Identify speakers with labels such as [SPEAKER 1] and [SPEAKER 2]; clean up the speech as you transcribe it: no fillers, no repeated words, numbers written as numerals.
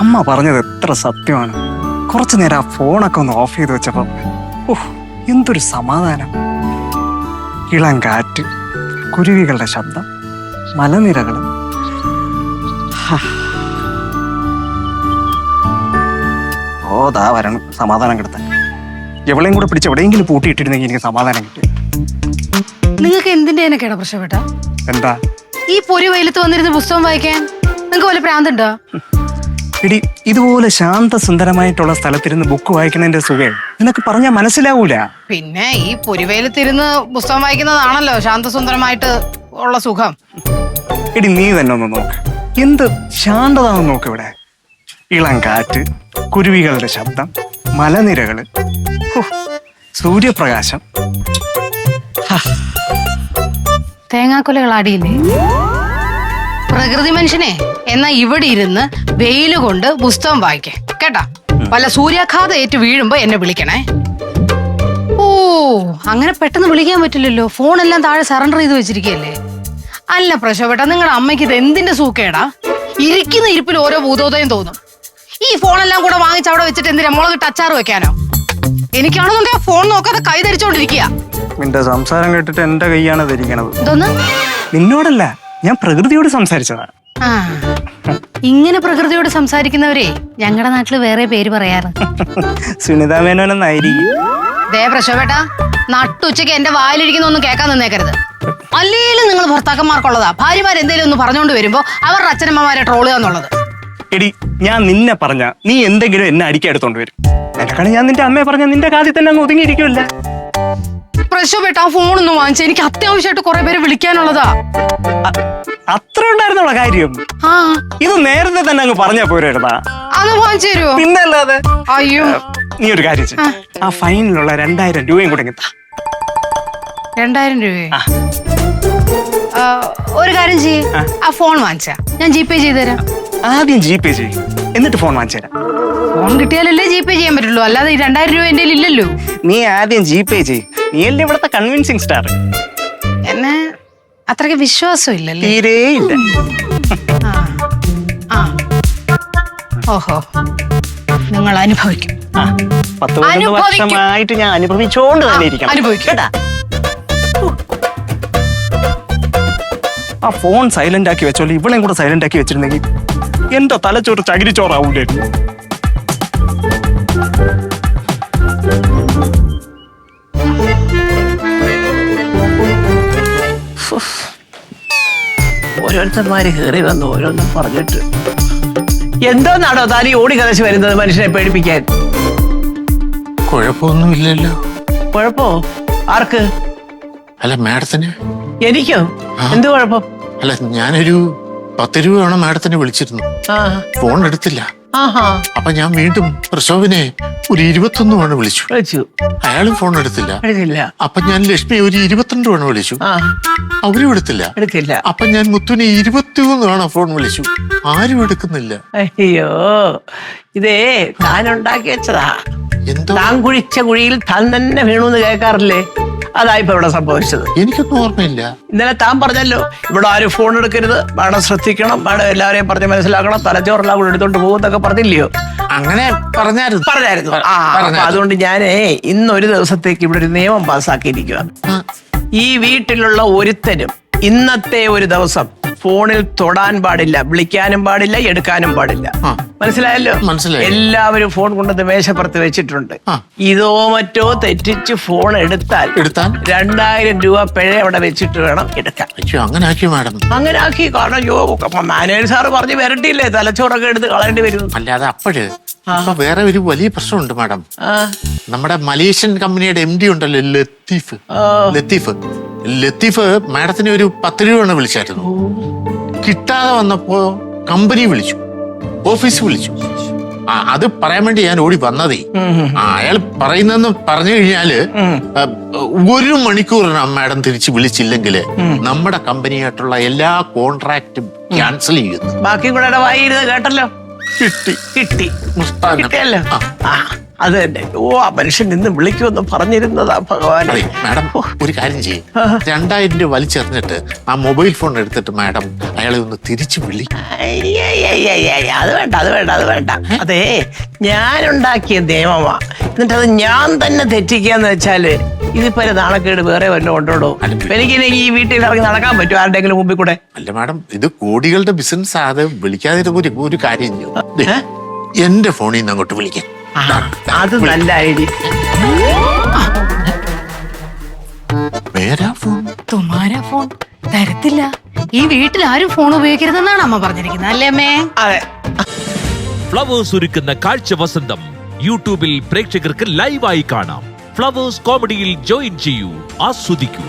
[SPEAKER 1] അമ്മ പറഞ്ഞത് എത്ര സത്യമാണ്. കുറച്ചു നേരം ആ ഫോണൊക്കെ ഒന്ന് ഓഫ് ചെയ്ത് വെച്ചപ്പോ എന്തൊരു സമാധാനം. ഇളം കാറ്റ്, കുരുവികളുടെ ശബ്ദം, മലനിരകൾ. ദാ വരണം സമാധാനം കിടത്താൻ. എവിടെയും കൂടെ പിടിച്ച് എവിടെയെങ്കിലും പൂട്ടിയിട്ടിരുന്നെങ്കിൽ എനിക്ക് സമാധാനം കിട്ടി.
[SPEAKER 2] നിങ്ങൾക്ക് എന്തിന്റെ കേടാ പ്രശ്നപ്പെട്ട?
[SPEAKER 1] എന്താ
[SPEAKER 2] ഈ പൊരി വെയിലത്ത് വന്നിരുന്ന് പുസ്തകം വായിക്കാൻ നിങ്ങൾക്ക് വല്ല പ്രാന്തുണ്ടോ?
[SPEAKER 1] എടി, ഇതുപോലെ ശാന്തസുന്ദരമായിട്ടുള്ള സ്ഥലത്തിരുന്ന് ബുക്ക് വായിക്കുന്നതിന്റെ സുഖം നിനക്ക് പറഞ്ഞാൽ മനസ്സിലാവൂല.
[SPEAKER 2] പിന്നെ ഈ പൊരിവെയിലത്തിരുന്ന് പുസ്തകം വായിക്കുന്നതാണല്ലോ ശാന്തസുന്ദരമായിട്ട് ഉള്ള സുഖം.
[SPEAKER 1] എടി, നീ തന്നെ ഒന്ന് നോക്ക്, എന്ത് ശാന്തതാണെന്ന് നോക്ക്. ഇവിടെ ഇളം കാറ്റ്, കുരുവികളുടെ ശബ്ദം, മലനിരകള്, സൂര്യപ്രകാശം.
[SPEAKER 2] തേങ്ങാക്കൊലകൾ ആടിയില്ലേ പ്രകൃതി മനുഷ്യനെ? എന്നാ ഇവിടെ ഇരുന്ന് വെയില് കൊണ്ട് പുസ്തകം വായിക്കേ കേട്ടാ. വല്ല സൂര്യാഘാതം ഏറ്റു വീഴുമ്പോ എന്നെ വിളിക്കണേ. ഓ, അങ്ങനെ പെട്ടെന്ന് വിളിക്കാൻ പറ്റില്ലല്ലോ, ഫോണെല്ലാം താഴെ സറണ്ടർ ചെയ്ത് വെച്ചിരിക്കല്ലേ. അല്ല പ്രശോഭേട്ടാ, നിങ്ങളുടെ അമ്മയ്ക്ക് ഇത് എന്തിന്റെ സൂക്കേടാ? ഇരിക്കുന്ന ഇരിപ്പിൽ ഓരോ ഭൂതോദയം തോന്നും. ഈ ഫോണെല്ലാം കൂടെ വാങ്ങിച്ച് അവിടെ വെച്ചിട്ട് എന്തിനാ മുളകിട്ട് അച്ചാറ് വെക്കാനോ? എനിക്കാണെന്നുണ്ടെങ്കിൽ ഫോൺ നോക്കാതെ കൈ ധരിച്ചോണ്ടിരിക്കുക.
[SPEAKER 1] നിന്റെ സംസാരം കേട്ടിട്ട് എന്റെ കൈയാണ് ധരിക്കണത്.
[SPEAKER 2] എന്തോന്ന്?
[SPEAKER 1] നിന്നോടല്ല, ഞാൻ പ്രകൃതിയോട് സംസാരിച്ചതാ.
[SPEAKER 2] ആ, ഇങ്ങനെ പ്രകൃതിയോട് സംസാരിക്കുന്നവരെ ഞങ്ങളുടെ നാട്ടില് വേറെ പേര് പറയാറ്
[SPEAKER 1] സുനിത മേനോനെന്നായിരിക്കും.
[SPEAKER 2] ദേ പ്രശോഭേട്ടാ, നട്ടുച്ചയ്ക്ക് എന്റെ വായിലിരിക്കുന്ന ഒന്നും കേൾക്കാൻ നിന്നേക്കരുത്. അല്ലേലും നിങ്ങൾ ഭർത്താക്കന്മാർക്കുള്ളതാ ഭാര്യമാർ എന്തെങ്കിലും ഒന്ന് പറഞ്ഞുകൊണ്ട് വരുമ്പോ അവരുടെ അച്ഛനമ്മമാരെ ട്രോളുക എന്നുള്ളത്.
[SPEAKER 1] എടി, ഞാൻ നിന്നെ പറഞ്ഞ നീ എന്തെങ്കിലും എന്നെ അടിക്കാൻ എടുത്തോണ്ട് വരും. എന്നെക്കാളും ഞാൻ നിന്റെ അമ്മയെ പറഞ്ഞ നിന്റെ കാതിൽ തന്നെ അങ്ങ് ഒതുങ്ങിയിരിക്കുമല്ല.
[SPEAKER 2] പ്രശോഭേട്ട, ആ ഫോണൊന്നും വാങ്ങിച്ച എനിക്ക് അത്യാവശ്യമായിട്ട് കുറെ പേര് വിളിക്കാനുള്ളതാ.
[SPEAKER 1] അത്ര ഉണ്ടായിരുന്നുള്ള കാര്യം
[SPEAKER 2] ആ,
[SPEAKER 1] ഇത് നേരത്തെ തന്നെ അങ്ങ് പറഞ്ഞാ പോരാ.
[SPEAKER 2] അത് വാങ്ങിച്ചു തരുമോ?
[SPEAKER 1] പിന്നെ അല്ലാതെ.
[SPEAKER 2] അയ്യോ,
[SPEAKER 1] നീ ഒരു കാര്യം ചെയ്യ്. ആ ഫൈനിലുള്ള 2000 രൂപയും കൂടെ ഇങ്ങ് താ.
[SPEAKER 2] 2000 രൂപ? ഒരു കാര്യം ചെയ്യ്, ആ ഫോൺ വാങ്ങിച്ചാ ഞാൻ ജിപേ ചെയ്തുതരാം.
[SPEAKER 1] ആദ്യം ജിപേ ചെയ്യും, എന്നിട്ട് ഫോൺ വാങ്ങിച്ചു തരാം.
[SPEAKER 2] ഫോൺ കിട്ടിയാലല്ലേ ജിപേ ചെയ്യാൻ പറ്റുള്ളൂ, അല്ലാതെ ഈ 2000 രൂപ എന്റെ ഇല്ലല്ലോ.
[SPEAKER 1] നീ ആദ്യം ജിപേ ചെയ്യും. നീ അല്ലേ ഇവിടുത്തെ കൺവിൻസിങ് സ്റ്റാർ.
[SPEAKER 2] എന്നെ അത്രയ്ക്ക് വിശ്വാസം ഇല്ലല്ലേ?
[SPEAKER 1] തീരേ ഇല്ല.
[SPEAKER 2] ഓഹോ, നിങ്ങൾ അനുഭവിക്കും.
[SPEAKER 1] 10-12 വർഷമായിട്ട് ഞാൻ അനുഭവിച്ചോണ്ട് തന്നെ ഇരിക്കണം.
[SPEAKER 2] അനുഭവിക്കും.
[SPEAKER 1] ആ ഫോൺ സൈലന്റ് ആക്കി വെച്ചോളൂ. ഇവളെയും കൂടെ സൈലന്റ് ആക്കി വെച്ചിരുന്നെങ്കിൽ എന്റെ തലച്ചോറ് ചകിരിച്ചോറാവൂലായിരുന്നു.
[SPEAKER 3] ഓരോരുത്തന്മാര് കയറി വന്ന് ഓരോന്നും പറഞ്ഞിട്ട് എന്തോന്നാണോ താനീ ഓടി കലശ് വരുന്നത് മനുഷ്യനെ പേടിപ്പിക്കാൻ?
[SPEAKER 4] കുഴപ്പമൊന്നുമില്ലല്ലോ.
[SPEAKER 3] കുഴപ്പോ? ആർക്ക്?
[SPEAKER 4] അല്ല മാഡത്തിന്.
[SPEAKER 3] എനിക്കോ? എന്ത് കുഴപ്പം?
[SPEAKER 4] അല്ല, ഞാനൊരു 10 രൂപ മാഡത്തിനെ വിളിച്ചിരുന്നു, ഫോൺ എടുത്തില്ല. അപ്പൊ ഞാൻ വീണ്ടും പ്രശോഭനെ ഒരു 21 വിളിച്ചു. അയാളും ഫോൺ എടുത്തില്ല. അപ്പൊ ഞാൻ ലക്ഷ്മി ഒരു 22 വിളിച്ചു, അവരും എടുത്തില്ല. അപ്പൊ ഞാൻ മുത്തുനെ 23 ഫോൺ വിളിച്ചു, ആരും എടുക്കുന്നില്ല.
[SPEAKER 3] അയ്യോ, ഇതേ താൻ ഉണ്ടാക്കി വെച്ചതാ.
[SPEAKER 4] എന്തോ
[SPEAKER 3] താൻ കുഴിച്ച കുഴിയിൽ താൻ തന്നെ വീണൂന്ന് കേൾക്കാറില്ലേ? അതായിപ്പോ ഇവിടെ സംഭവിച്ചത്.
[SPEAKER 4] എനിക്കൊന്നും ഓർമ്മയില്ല.
[SPEAKER 3] ഇന്നലെ താൻ പറഞ്ഞല്ലോ, ഇവിടെ ആരും ഫോൺ എടുക്കരുത്, മാഡം ശ്രദ്ധിക്കണം, മാഡം എല്ലാവരെയും പറഞ്ഞ് മനസ്സിലാക്കണം, തലച്ചോറെല്ലാം കൂടെ എടുത്തോണ്ട് പോകുന്നൊക്കെ പറഞ്ഞില്ലയോ?
[SPEAKER 4] അങ്ങനെ പറഞ്ഞായിരുന്നു.
[SPEAKER 3] അതുകൊണ്ട് ഞാനേ ഇന്നൊരു ദിവസത്തേക്ക് ഇവിടെ ഒരു നിയമം പാസ്സാക്കിയിരിക്കുകയാണ്. ഈ വീട്ടിലുള്ള ഒരുത്തനും ഇന്നത്തെ ഒരു ദിവസം ഫോണിൽ തൊടാൻ പാടില്ല, വിളിക്കാനും പാടില്ല, എടുക്കാനും പാടില്ല. മനസ്സിലായല്ലോ?
[SPEAKER 4] മനസ്സിലായി.
[SPEAKER 3] എല്ലാവരും ഫോൺ കൊണ്ടുവന്ന് മേശപ്പുറത്ത് വെച്ചിട്ടുണ്ട്. ഇതോ മറ്റോ തെറ്റിച്ച് ഫോൺ എടുത്താൽ 2000 രൂപ പിഴ അവിടെ വെച്ചിട്ട് വേണം എടുക്കാൻ.
[SPEAKER 4] അങ്ങനെ ആക്കി മാഡം?
[SPEAKER 3] അങ്ങനെ ആക്കി. കാരണം മാനേജർ സാറ് പറഞ്ഞ് വരട്ടിയില്ലേ, തലച്ചോറൊക്കെ എടുത്ത് കളയേണ്ടി വരും.
[SPEAKER 4] അല്ലാതെ അപ്പോഴ് വേറെ ഒരു വലിയ പ്രശ്നമുണ്ട് മാഡം. നമ്മുടെ മലേഷ്യൻ കമ്പനിയുടെ MD ഉണ്ടല്ലോ, ലത്തീഫ് മാഡത്തിന് ഒരു 10 രൂപ വിളിച്ചായിരുന്നു. കിട്ടാതെ വന്നപ്പോ കമ്പനി വിളിച്ചു, ഓഫീസ് വിളിച്ചു. അത് പറയാൻ വേണ്ടി ഞാൻ ഓടി വന്നതേ. അയാൾ പറയുന്നെന്ന് പറഞ്ഞു കഴിഞ്ഞാല് 1 മണിക്കൂറിനാണ് മാഡം തിരിച്ച് വിളിച്ചില്ലെങ്കില് നമ്മുടെ കമ്പനിയായിട്ടുള്ള എല്ലാ കോൺട്രാക്റ്റും ക്യാൻസൽ ചെയ്യുന്നു.
[SPEAKER 3] ബാക്കി കൂടെ വായിരുന്നത് കേട്ടല്ലോ.
[SPEAKER 4] കിട്ടിയല്ലോ.
[SPEAKER 3] അത് തന്നെ. ഓ, ആ മനുഷ്യൻ നിന്ന് വിളിക്കുമെന്ന് പറഞ്ഞിരുന്നതാ ഭഗവാനെ.
[SPEAKER 4] അതെ മാഡം ഒരു കാര്യം ചെയ്യും 2000 രൂപ വലിച്ചെറിഞ്ഞിട്ട് ആ മൊബൈൽ ഫോൺ എടുത്തിട്ട് മാഡം അയാളെ ഒന്ന് തിരിച്ചു വിളി.
[SPEAKER 3] അത് വേണ്ട, അത് വേണ്ട, അത് വേണ്ട. അതേ, ഞാനുണ്ടാക്കിയ നിയമമാ. എന്നിട്ട് അത് ഞാൻ തന്നെ തെറ്റിക്കാന്ന് വെച്ചാല് ഇതിപ്പോ ഒരു നാണക്കേട് വേറെ വല്ലതും ഉണ്ടോ? എനിക്കിനി ഈ വീട്ടിൽ ഇറങ്ങി നടക്കാൻ പറ്റും ആരുടെയെങ്കിലും മുമ്പിൽ കൂടെ?
[SPEAKER 4] അല്ല മാഡം, ഇത് കോടികളുടെ ബിസിനസ് അത് വിളിക്കാതെ ഒരു കാര്യം ചെയ്യും. ദേ, എന്റെ ഫോണിൽ നിന്ന് അങ്ങോട്ട് വിളിക്കാം.
[SPEAKER 3] അത് നല്ല ഐഡിയ.
[SPEAKER 4] മേരാ ഫോൺ
[SPEAKER 2] തുമാരാ ഫോൺ തരത്തില്ല. ഈ വീട്ടിൽ ആരും ഫോൺ ഉപയോഗിക്കരുതെന്നാണ് അമ്മ പറഞ്ഞിരിക്കുന്നത്, അല്ലേ അമ്മേ?
[SPEAKER 3] അതെ.
[SPEAKER 5] ഫ്ലവേഴ്സ് ഒരുക്കുന്ന കാഴ്ച വസന്തം യൂട്യൂബിൽ പ്രേക്ഷകർക്ക് ലൈവായി കാണാം. ഫ്ലവേഴ്സ് കോമഡിയിൽ ജോയിൻ ചെയ്യൂ, ആസ്വദിക്കൂ.